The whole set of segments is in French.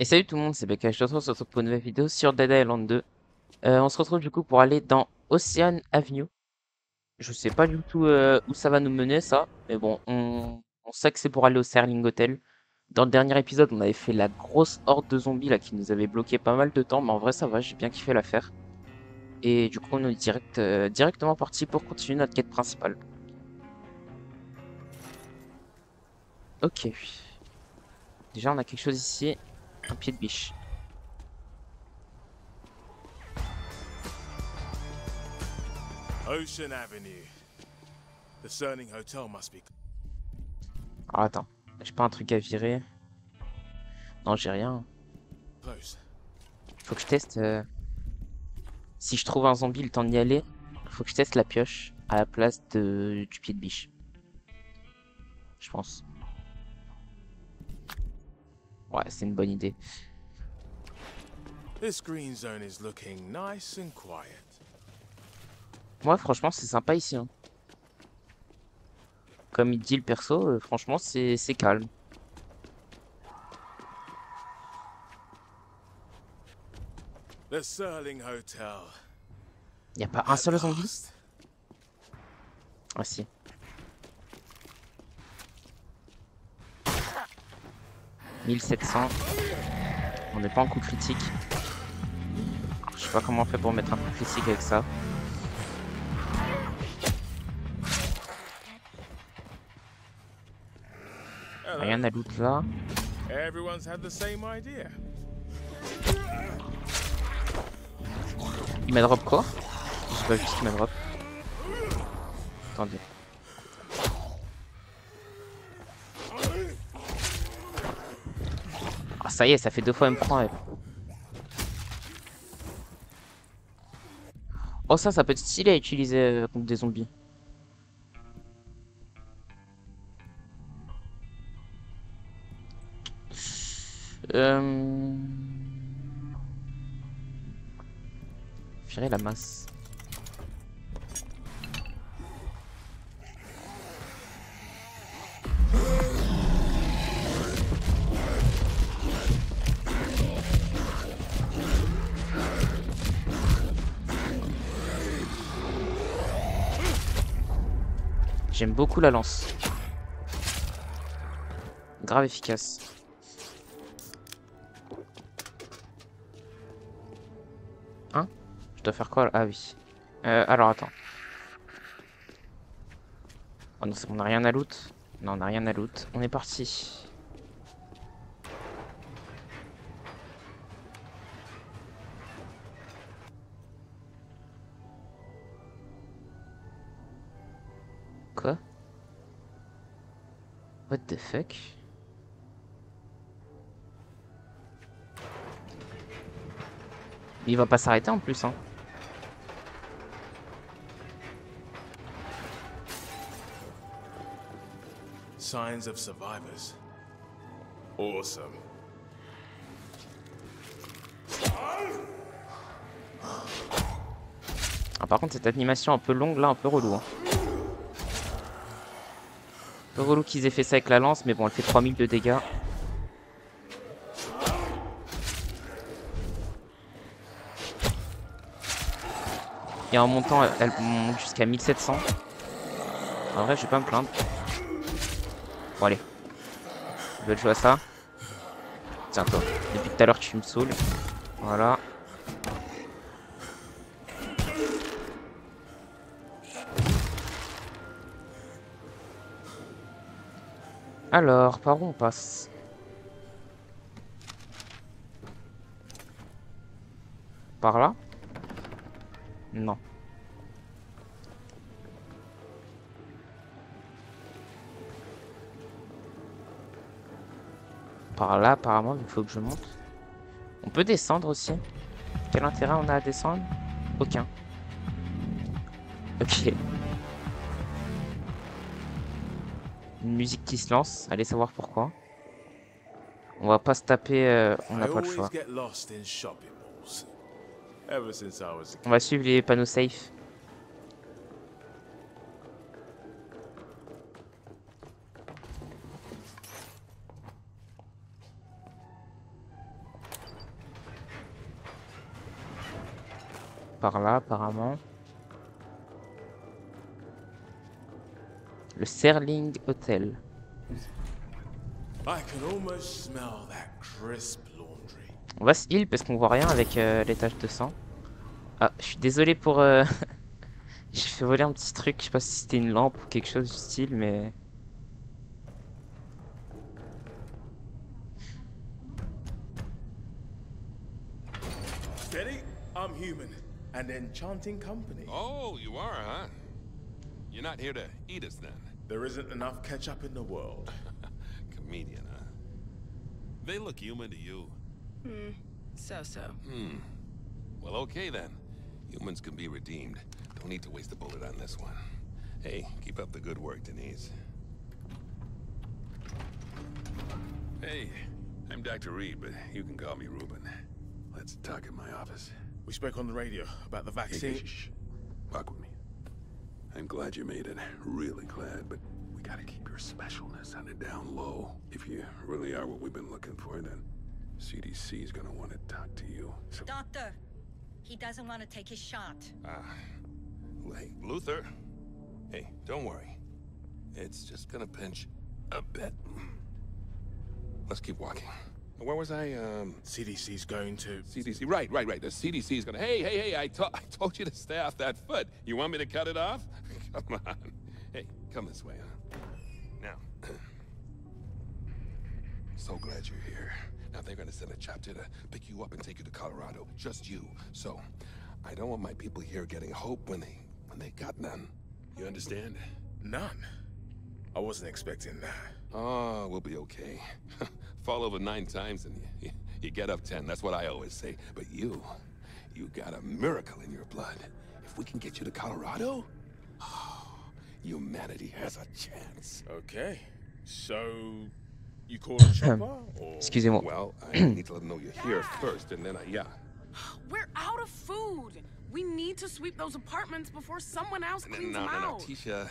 Et salut tout le monde, c'est Becca, je te retrouve sur pour une nouvelle vidéo sur Dead Island 2. On se retrouve du coup pour aller dans Ocean Avenue. Je sais pas du tout où ça va nous mener ça, mais bon, on sait que c'est pour aller au Serling Hotel. Dans le dernier épisode, on avait fait la grosse horde de zombies là qui nous avait bloqué pas mal de temps, mais en vrai ça va, j'ai bien kiffé l'affaire. Et du coup, on est directement parti pour continuer notre quête principale. Ok, déjà on a quelque chose ici, un pied de biche. Ocean Avenue. The Cerning Hotel must be Alors attends, j'ai pas un truc à virer. Non, j'ai rien. close. Faut que je teste. Si je trouve un zombie le temps d'y aller, faut que je teste la pioche à la place du pied de biche. Je pense. Ouais, c'est une bonne idée. This green zone is looking nice and quiet. Moi, franchement, c'est sympa ici, hein. Comme il dit le perso, franchement, c'est calme. The Serling Hotel. Y a pas un At seul zombie? last. Ah si. « 1700. On n'est pas en coup critique. Je sais pas comment on fait pour mettre un coup critique avec ça. Hello. Rien à loot là. Everyone's had the same idea. Il m'a drop quoi? Je sais pas juste qu'il m'a drop. Attendez. Ah ça y est, ça fait 2 fois M3. Ouais. Oh ça peut être stylé à utiliser contre des zombies. Euh... Virer la masse. J'aime beaucoup la lance. Grave efficace. Hein? Je dois faire quoi là? Ah oui. Alors attends. Oh non, on n'a rien à loot. Non, on n'a rien à loot. On est parti. Quoi? What the fuck? Il va pas s'arrêter en plus, hein. Signs of survivors. Awesome. Ah, par contre, cette animation un peu longue là, un peu relou, hein. Un peu relou qu'ils aient fait ça avec la lance, mais bon, elle fait 3000 de dégâts. Et en montant, elle monte jusqu'à 1700. En vrai, je vais pas me plaindre. Bon, allez. Je vais jouer à ça. Tiens, toi. Depuis tout à l'heure, tu me saoules. Voilà. Alors, par où on passe? Par là? Non. Par là, apparemment, il faut que je monte. On peut descendre aussi. Quel intérêt on a à descendre? Aucun. Ok. Une musique qui se lance. Allez savoir pourquoi. On va pas se taper. On n'a I pas le always choix. get lost in shopping malls. Ever since I was a On va kid. suivre les panneaux safe. par là, apparemment. Le Serling Hotel. I can almost smell that crisp laundry. On va se heal parce qu'on voit rien avec l'étage de sang. Ah, je suis désolé pour... J'ai fait voler un petit truc, je sais pas si c'était une lampe ou quelque chose du style, mais... Steady, I'm human. An enchanting company. Oh, you are, huh? You're not here to eat us then? There isn't enough ketchup in the world. Comedian, huh? They look human to you. So. Well, okay then. Humans can be redeemed. Don't need to waste a bullet on this one. Hey, keep up the good work, Denise. Hey, I'm Dr. Reed, but you can call me Ruben. Let's talk in my office. We spoke on the radio about the vaccine. Hey, shh. Walk with me. I'm glad you made it. Really glad, but we gotta keep your specialness on the down low. If you really are what we've been looking for, then CDC's gonna want to talk to you. So, Doctor, he doesn't want to take his shot. hey, Luther. Hey, don't worry. It's just gonna pinch a bit. Let's keep walking. Where was I? CDC's going to... CDC. Right. The CDC is gonna. Hey! I told you to stay off that foot. You want me to cut it off? Come on. Hey, come this way, huh? Now. So glad you're here. Now they're gonna send a chapter to pick you up and take you to Colorado. Just you. So, I don't want my people here getting hope when they got none. You understand? None. I wasn't expecting that. Oh, we'll be okay. Fall over 9 times and you get up 10. That's what I always say. But you got a miracle in your blood. If we can get you to Colorado, humanity has a chance. Okay. So, you call a chopper, or... Excusez-moi. Well, I need to let them know you're here first, and then yeah. We're out of food. We need to sweep those apartments before someone else cleans No, them out. Tisha.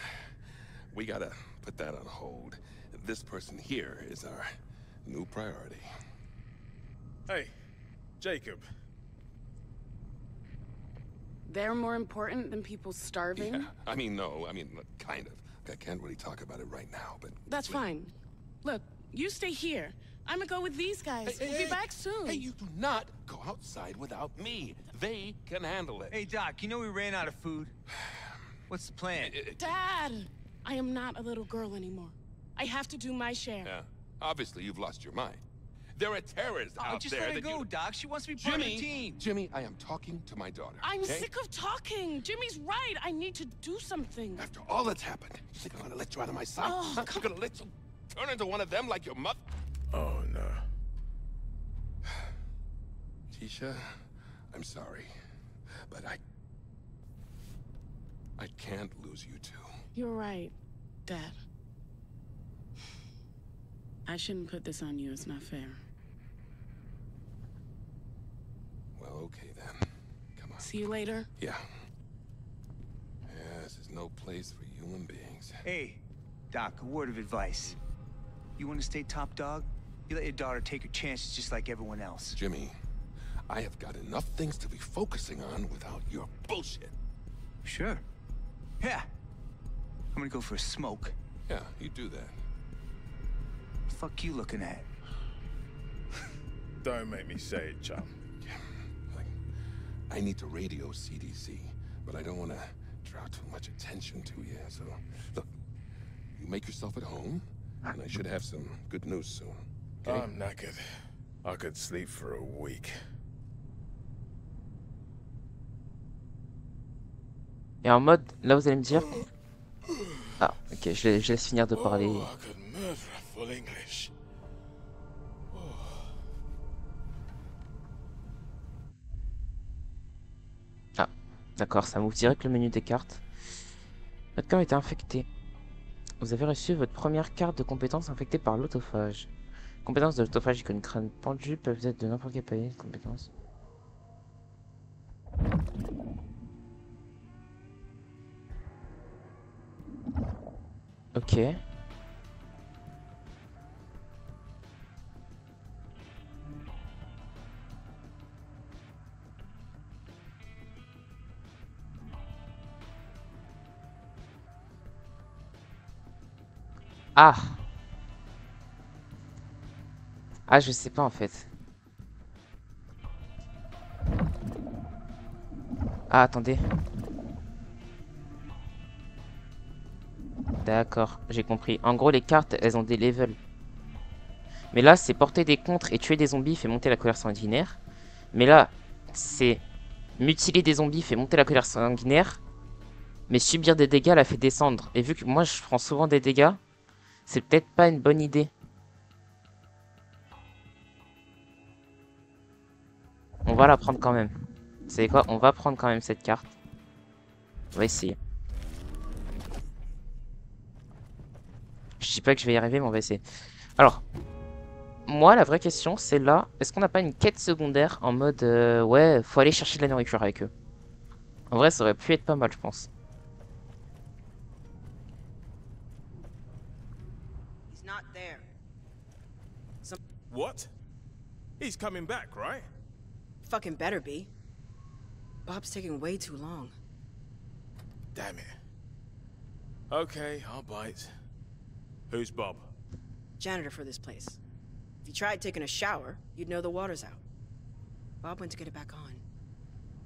We gotta put that on hold. This person here is our new priority. Hey, Jacob. They're more important than people starving? Yeah, no, look, kind of. I can't really talk about it right now, but... That's fine. Look, you stay here. I'm gonna go with these guys. We'll be back soon. Hey, you do not go outside without me. They can handle it. Hey, Doc, you know we ran out of food. What's the plan? Dad! I am not a little girl anymore. I have to do my share. Yeah, obviously you've lost your mind. There are terrorists out Just there let her that go, you... Doc. She wants to be part of the team. Jimmy, I am talking to my daughter. I'm okay? sick of talking. Jimmy's right. I need to do something. After all that's happened, you think I'm gonna let you out of my sight? Oh, Huh? come- I'm gonna let you turn into one of them like your mother? Oh, no. Tisha, I'm sorry, but I can't lose you two. You're right, Dad. I shouldn't put this on you. It's not fair. Well, okay then. Come on. See you later. Yeah. Yeah, this is no place for human beings. Hey, Doc, a word of advice. You want to stay top dog? You let your daughter take her chances just like everyone else. Jimmy, I have got enough things to be focusing on without your bullshit. Sure. Yeah. I'm gonna go for a smoke. Yeah, you do that. The fuck you looking at? Don't make me say it, chum. Like, I need to radio CDC, but I don't want to draw too much attention to you. So, look, you make yourself at home, and I should have some good news soon. Okay? I'm knackered. I could sleep for a week. Et en mode, là vous allez me dire... Ah, ok, je laisse finir de parler. Oh, I could murder a full English. Ah, d'accord, ça m'ouvre direct le menu des cartes. Votre corps a été infecté. Vous avez reçu votre première carte de compétences infectée par l'autophage. Compétences de l'autophage icône crâne pendu peuvent être de n'importe quel palier de compétences. Ok. Ah! Ah, je sais pas en fait. Ah, attendez. D'accord, j'ai compris. En gros, les cartes, elles ont des levels. Mais là, c'est porter des contres et tuer des zombies fait monter la colère sanguinaire. Mais là, c'est mutiler des zombies fait monter la colère sanguinaire. Mais subir des dégâts la fait descendre. Et vu que moi, je prends souvent des dégâts, c'est peut-être pas une bonne idée. On va la prendre quand même. Vous savez quoi? On va prendre quand même cette carte. On va essayer. Je dis pas que je vais y arriver, mais on va essayer. Alors, moi, la vraie question, c'est là, est-ce qu'on n'a pas une quête secondaire en mode, ouais, faut aller chercher de la nourriture avec eux. En vrai, ça aurait pu être pas mal, je pense. He's not there. What? He's coming back, right? Fucking better be. Bob's taking way too long. Damn it. Okay, I'll bite. Who's Bob? Janitor for this place. If you tried taking a shower, you'd know the water's out. Bob went to get it back on.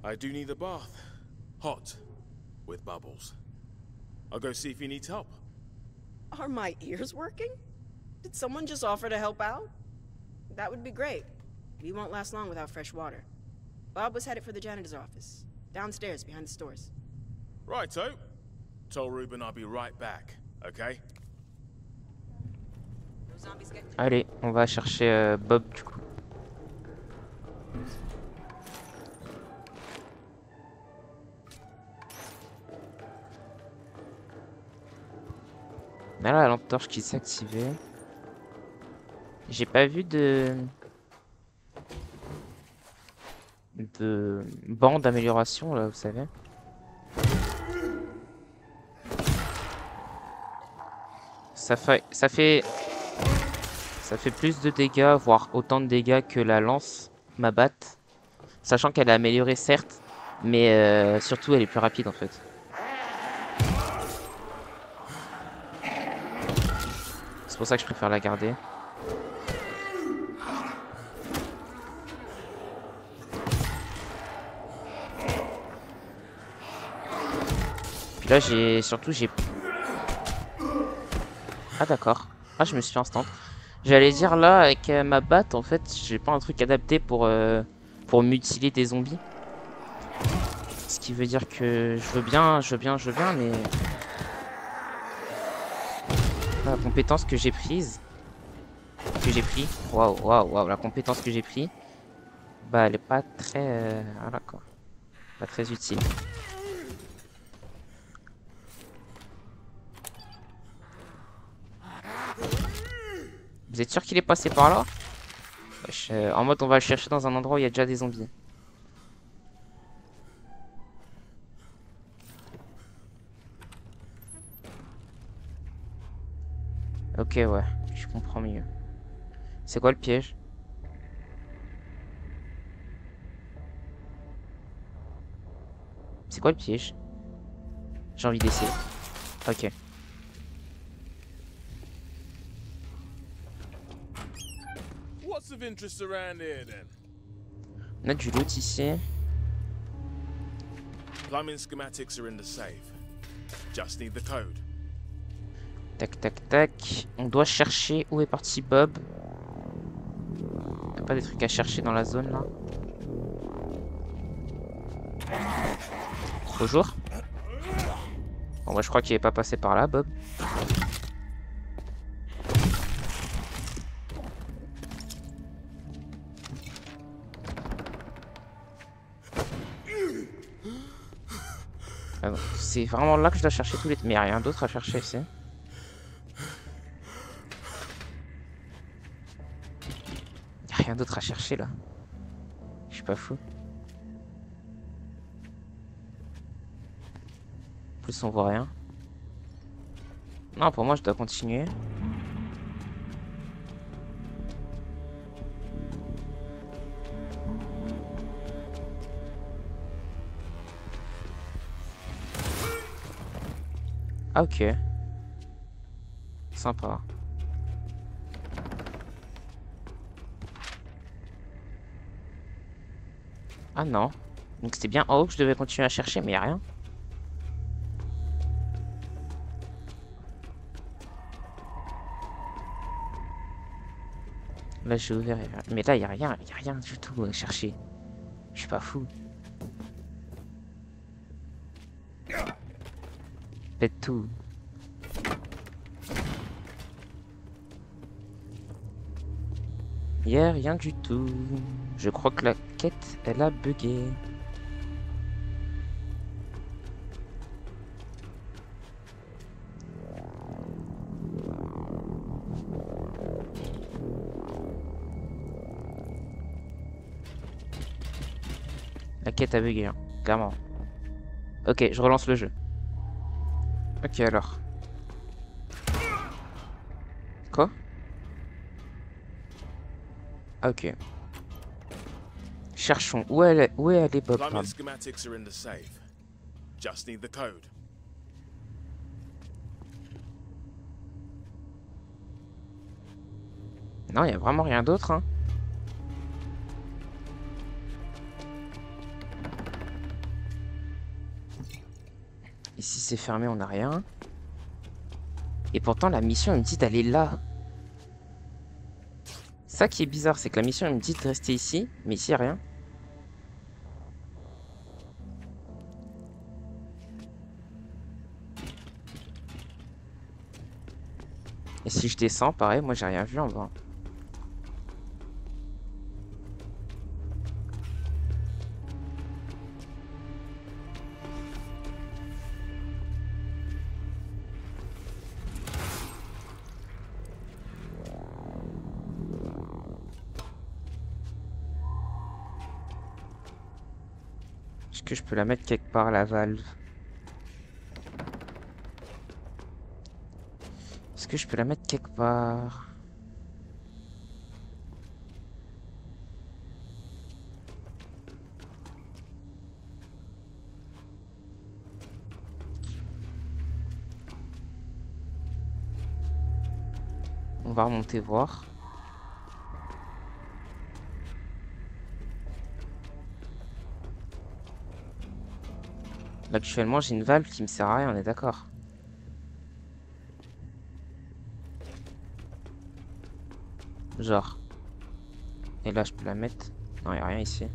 I do need a bath. Hot. With bubbles. I'll go see if he needs help. Are my ears working? Did someone just offer to help out? That would be great. We won't last long without fresh water. Bob was headed for the janitor's office. Downstairs, behind the stores. Righto. Tell Ruben I'll be right back, okay? Those zombies get... Allez, on va chercher Bob, du coup. Là, la lampe torche qui s'est activée. J'ai pas vu de banc d'amélioration là, vous savez. Ça fait plus de dégâts, voire autant de dégâts que la lance, ma batte. Sachant qu'elle est améliorée certes, mais surtout elle est plus rapide en fait. C'est pour ça que je préfère la garder. Puis là j'ai Ah d'accord. Ah je me suis fait instant. J'allais dire là avec ma batte en fait j'ai pas un truc adapté pour mutiler des zombies. Ce qui veut dire que je veux bien mais la compétence que j'ai prise waouh la compétence que j'ai pris bah elle est pas très voilà quoi. Pas très utile. Vous êtes sûr qu'il est passé par là? Wesh, en mode on va le chercher dans un endroit où il y a déjà des zombies. Ok ouais, je comprends mieux. C'est quoi le piège? C'est quoi le piège? J'ai envie d'essayer. Ok. What's of interest around here then? On a du loot ici. Plumbing schematics are in the safe. Just need the code. Tac tac tac. On doit chercher où est parti Bob. Y'a pas des trucs à chercher dans la zone là. Bonjour. Bon bah je crois qu'il est pas passé par là Bob. Ah c'est vraiment là que je dois chercher tous les... Mais y'a rien d'autre à chercher ici. Y'a rien d'autre à chercher là. Je suis pas fou. En plus on voit rien. Non pour moi je dois continuer. Ah ok. sympa. Ah non. Donc c'était bien en haut que je devais continuer à chercher, mais y a rien. Là j'ai ouvert, mais là y a rien du tout à chercher. Je suis pas fou. Faites tout. Y a rien du tout. Je crois que la quête, elle a bugué. La quête a bugué, hein, clairement. Ok, je relance le jeu. Ok, alors. Quoi? Ok. Cherchons. Où est allée Bob? Plumbing schematics are in the safe. Just need the code. Non, il y a vraiment rien d'autre, hein. Ici c'est fermé, on n'a rien. Et pourtant la mission elle me dit d'aller là. Ça qui est bizarre, c'est que la mission elle me dit de rester ici, mais ici il n'y a rien. Et si je descends, pareil, moi j'ai rien vu en bas. Est-ce que je peux la mettre quelque part, la valve? Est-ce que je peux la mettre quelque part? On va remonter voir. Là, actuellement, j'ai une valve qui me sert à rien, on est d'accord. Genre. Et là, je peux la mettre. Non, il n'y a rien ici.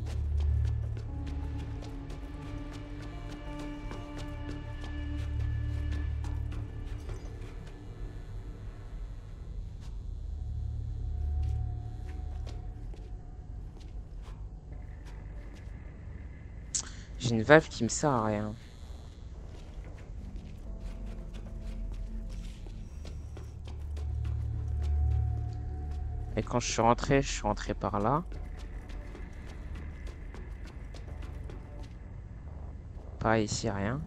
J'ai une valve qui me sert à rien. Et quand je suis rentré par là. Pareil, ici, rien.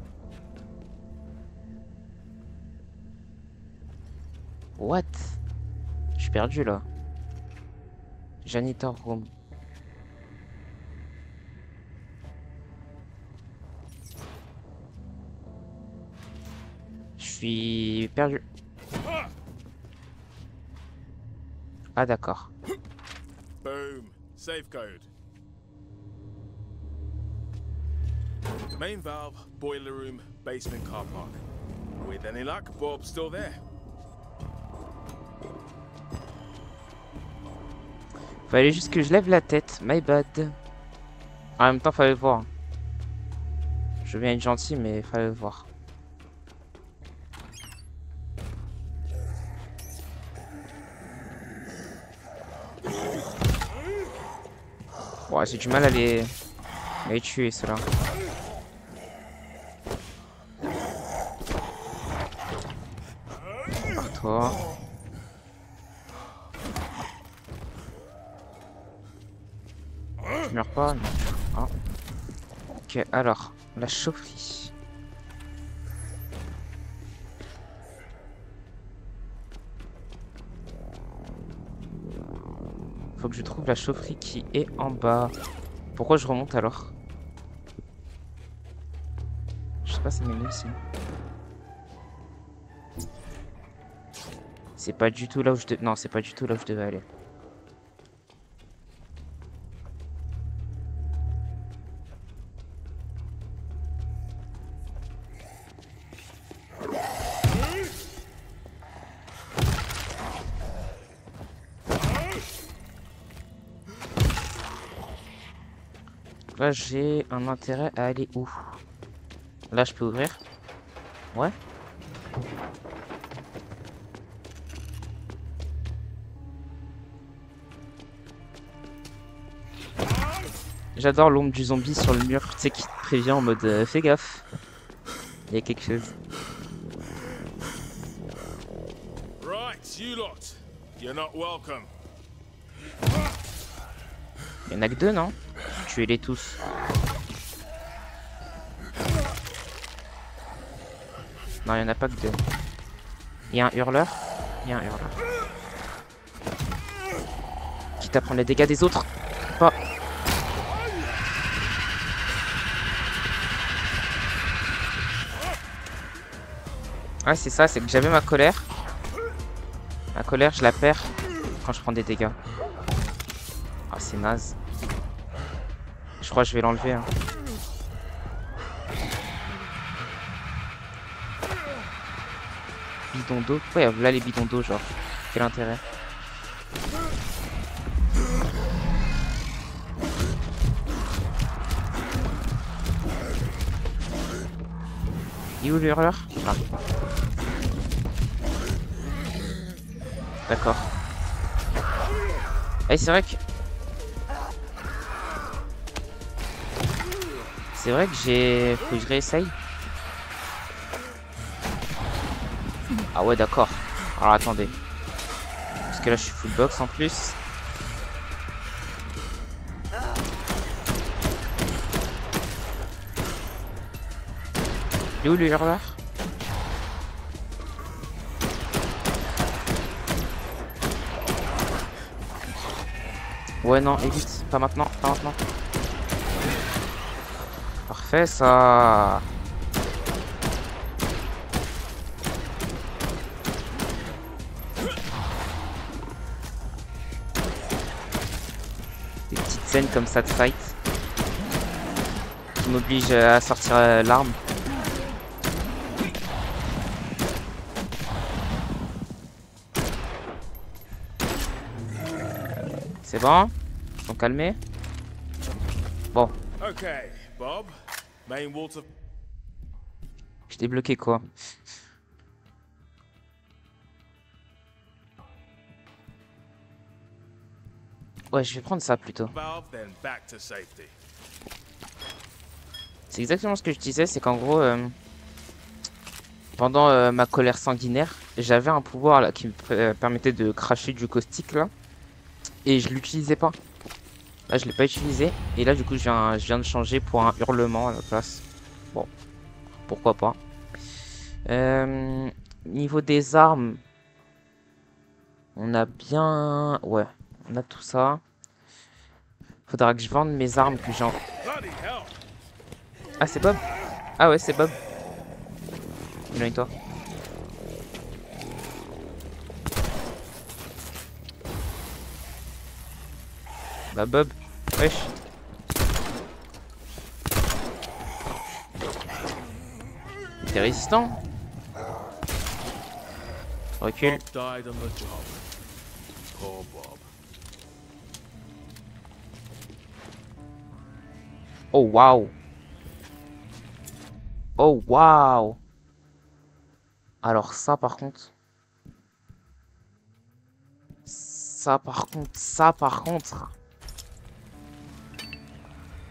What? Je suis perdu là. Janitor room. Je suis perdu. Ah d'accord. Boom. Safe code. Main valve, boiler room, basement car park. With any luck, Bob's still there. Fallait juste que je lève la tête, my bad. En même temps, fallait le voir. Je veux bien être gentil, mais fallait le voir. Ouais, j'ai du mal à les tuer, ceux-là. Toi. Je meurs pas. Ah. Ok, alors, la chaufferie. Faut que je trouve la chaufferie qui est en bas. Pourquoi je remonte alors? Je sais pas, ça m'est mis ici. C'est pas du tout là où je devais... Non, c'est pas du tout là où je devais aller. Là, j'ai un intérêt à aller où? Là, je peux ouvrir? Ouais. J'adore l'ombre du zombie sur le mur, tu sais, qui te prévient en mode fais gaffe. Il y a quelque chose. Right, you lot. You're not welcome. Il y en a que deux, non? Tuez-les tous. Non, il y en a pas que deux. Il y a un hurleur. Il y a un hurleur. Quitte à prendre les dégâts des autres. Pas. Ouais, c'est ça, c'est que j'avais ma colère. Ma colère, je la perds quand je prends des dégâts. Ah, c'est naze. Je crois que je vais l'enlever. Hein. Bidon d'eau. Ouais, là les bidons d'eau, genre. Quel intérêt? Il est où l'hurleur? Ah. D'accord. Et c'est vrai que... C'est vrai que j'ai... Faut que je réessaye. Ah ouais, d'accord. Alors attendez. Parce que là je suis full box en plus. Il est où le hurleur? Ouais non, évite. Pas maintenant, pas maintenant. Parfait ça. Des petites scènes comme ça de fight qui m'obligent à sortir l'arme. C'est bon? Ils sont calmés? Bon. Okay, Bob. Main water. Je t'ai bloqué quoi? Ouais, je vais prendre ça plutôt. Valve, then back to safety. C'est exactement ce que je disais, c'est qu'en gros, pendant ma colère sanguinaire, j'avais un pouvoir là qui me permettait de cracher du caustique là, et je l'utilisais pas. Là, je l'ai pas utilisé, et là du coup, je viens de changer pour un hurlement à la place. Bon, pourquoi pas. Niveau des armes, on a bien, ouais, on a tout ça. Faudra que je vende mes armes que j'ai en... Bloody hell! Ah, c'est Bob? Ah ouais, c'est Bob. Éloigne-toi. Bah Bob, wesh. T'es résistant? Recule. Bob died on the job. Poor Bob. Oh waouh. Oh waouh. Alors ça par contre. Ça par contre.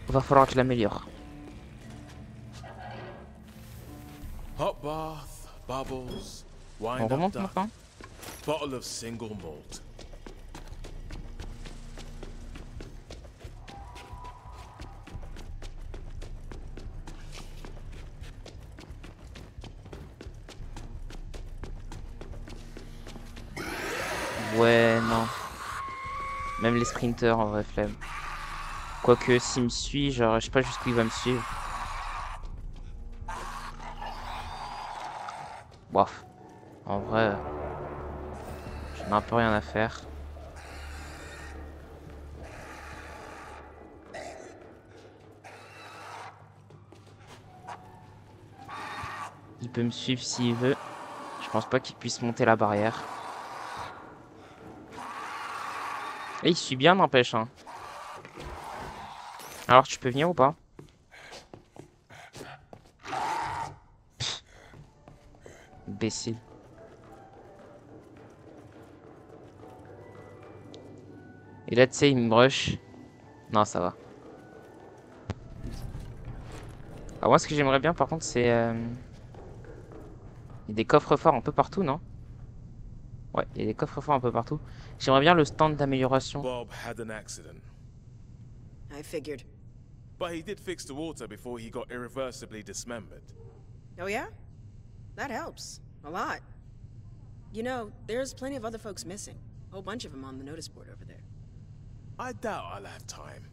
Va falloir que je l'améliore. Hot bath, bubbles, On wind up remonte duck, maintenant? bottle of single malt. Ouais, non. Même les sprinters en vrai, flemme. Quoique s'il me suit, genre, je sais pas jusqu'où il va me suivre. Bof. En vrai. On a un peu rien à faire. Il peut me suivre s'il veut. Je pense pas qu'il puisse monter la barrière. Et il suit bien, n'empêche. Hein. Alors, tu peux venir ou pas? Pff. Imbécile. Et là, tu sais, il me rush. Non, ça va. Alors, moi, ce que j'aimerais bien, par contre, c'est... Il y a des coffres forts un peu partout, non? Ouais, il y a des coffres forts un peu partout. J'aimerais bien le stand d'amélioration. Bob had an accident, I figured. but he did fix the water before he got irreversibly dismembered. Oh, yeah? That helps. A lot. You know, there's plenty of other folks missing. A whole bunch of them on the notice board over there. I doubt I'll have time.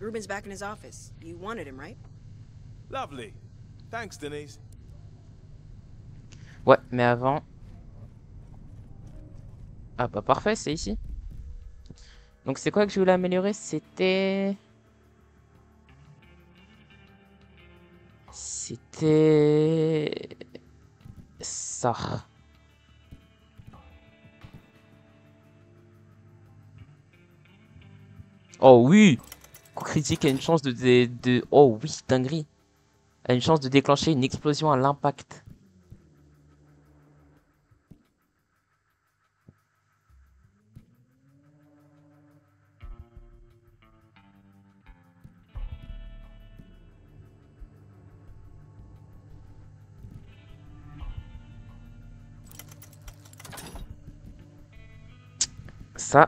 Ruben's back in his office. You wanted him, right? Lovely. Thanks, Denise. Ouais, mais avant... Ah bah parfait, c'est ici. Donc c'est quoi que je voulais améliorer? C'était... Ça. Oh oui! Coup critique a une chance de... Oh oui, dinguerie! A une chance de déclencher une explosion à l'impact.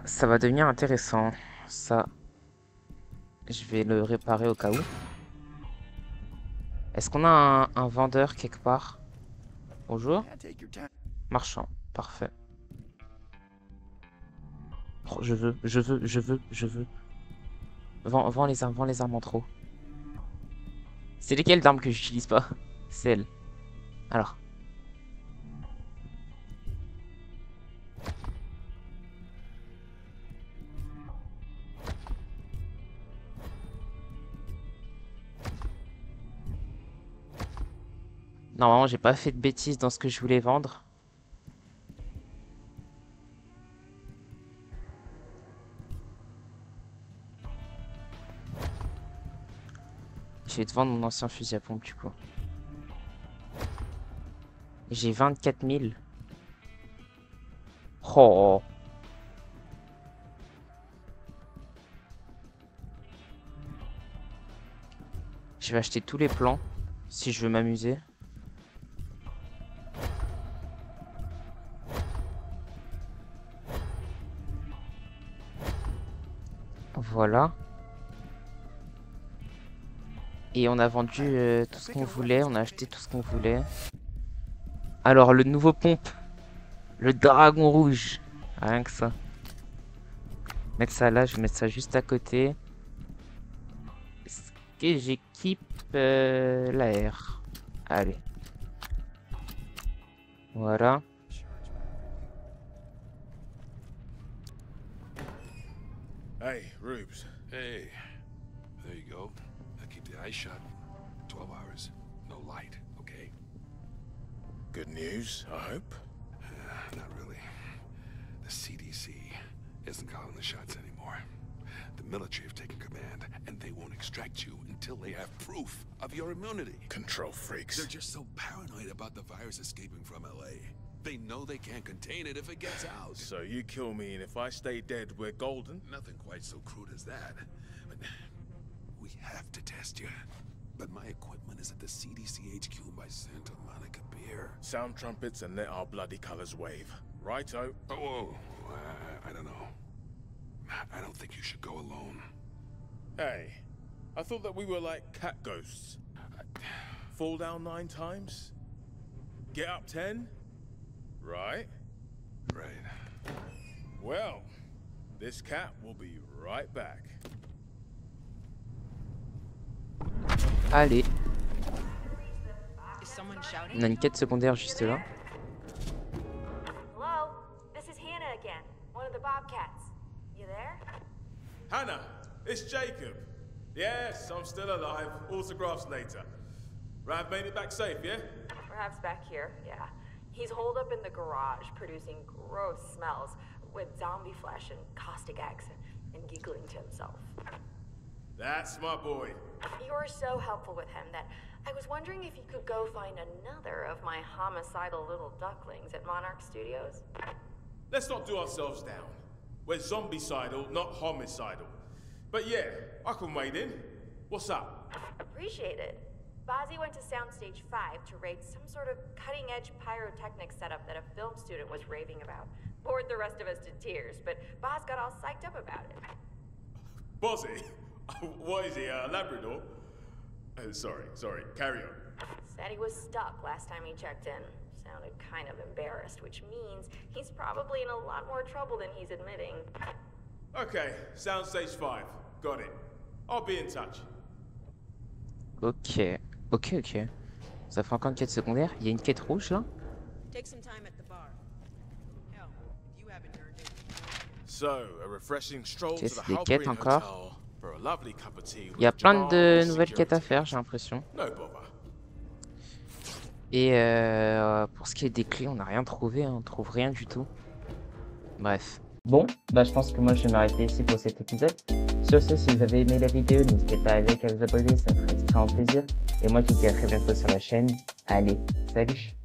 Ça va devenir intéressant. Ça, je vais le réparer au cas où. Est-ce qu'on a un vendeur quelque part? Bonjour. Marchand, parfait. Oh, je veux. Vends les armes en trop. C'est lesquelles d'armes que j'utilise pas? Celles. Alors. Normalement, j'ai pas fait de bêtises dans ce que je voulais vendre. Je vais te vendre mon ancien fusil à pompe du coup. J'ai 24 000. Oh. Je vais acheter tous les plans si je veux m'amuser. Voilà. Et on a vendu tout ce qu'on voulait, on a acheté tout ce qu'on voulait. Alors le nouveau pompe, le dragon rouge, rien que ça. Mettre ça là, je vais mettre ça juste à côté. Est-ce que j'équipe l'AR? Allez. Voilà. Hey, Rubes. Hey, there you go. Now keep the eyes shut. 12 hours, no light, okay? Good news, I hope. Not really. The CDC isn't calling the shots anymore. The military have taken command, and they won't extract you until they have proof of your immunity. Control freaks. They're just so paranoid about the virus escaping from LA. They know they can't contain it if it gets out. So you kill me, and if I stay dead, we're golden? Nothing quite so crude as that. But we have to test you. But my equipment is at the CDC HQ by Santa Monica Pier. Sound trumpets and let our bloody colors wave. Righto. Oh, whoa. I don't know. I don't think you should go alone. Hey, I thought that we were like cat ghosts. Fall down 9 times? Get up 10? Right? Right. Well, this cat will be right back. Allez. Is someone shouting? On a une quête secondaire juste là. Hello? This is the Bobcats. You there? Hannah, it's Jacob. Yes, I'm still alive. Autographs later. Rav made it back safe, yeah? Perhaps back here, yeah. He's holed up in the garage, producing gross smells with zombie flesh and caustic accent and giggling to himself. That's my boy. You were so helpful with him that I was wondering if you could go find another of my homicidal little ducklings at Monarch Studios. Let's not do ourselves down. We're zombie-cidal, not homicidal. But yeah, I can wade in. What's up? Appreciate it. Bozzy went to Soundstage 5 to raid some sort of cutting-edge pyrotechnic setup that a film student was raving about. Bored the rest of us to tears, but Boz got all psyched up about it. Bozzy? What is he, a Labrador? Sorry, carry on. Said he was stuck last time he checked in. Sounded kind of embarrassed, which means he's probably in a lot more trouble than he's admitting. Okay, Soundstage 5. Got it. I'll be in touch. Ok. Ça fait encore une quête secondaire. Il y a une quête rouge là. Take some time at the bar. Hell, if you haven't earned it. So, a refreshing stroll Ok, to the c'est des Halperin quêtes encore. Hotel for a lovely cup of tea Il y a with plein Jamal de and nouvelles quêtes à security. faire, j'ai l'impression. No bother. Et pour ce qui est des clés, on n'a rien trouvé, hein, on trouve rien du tout. Bref. Bon, bah je pense que moi je vais m'arrêter ici pour cet épisode. Sur ce, si vous avez aimé la vidéo, n'hésitez pas à liker, à vous abonner, ça me ferait extrêmement plaisir. Et moi je vous dis à très bientôt sur la chaîne. Allez, salut!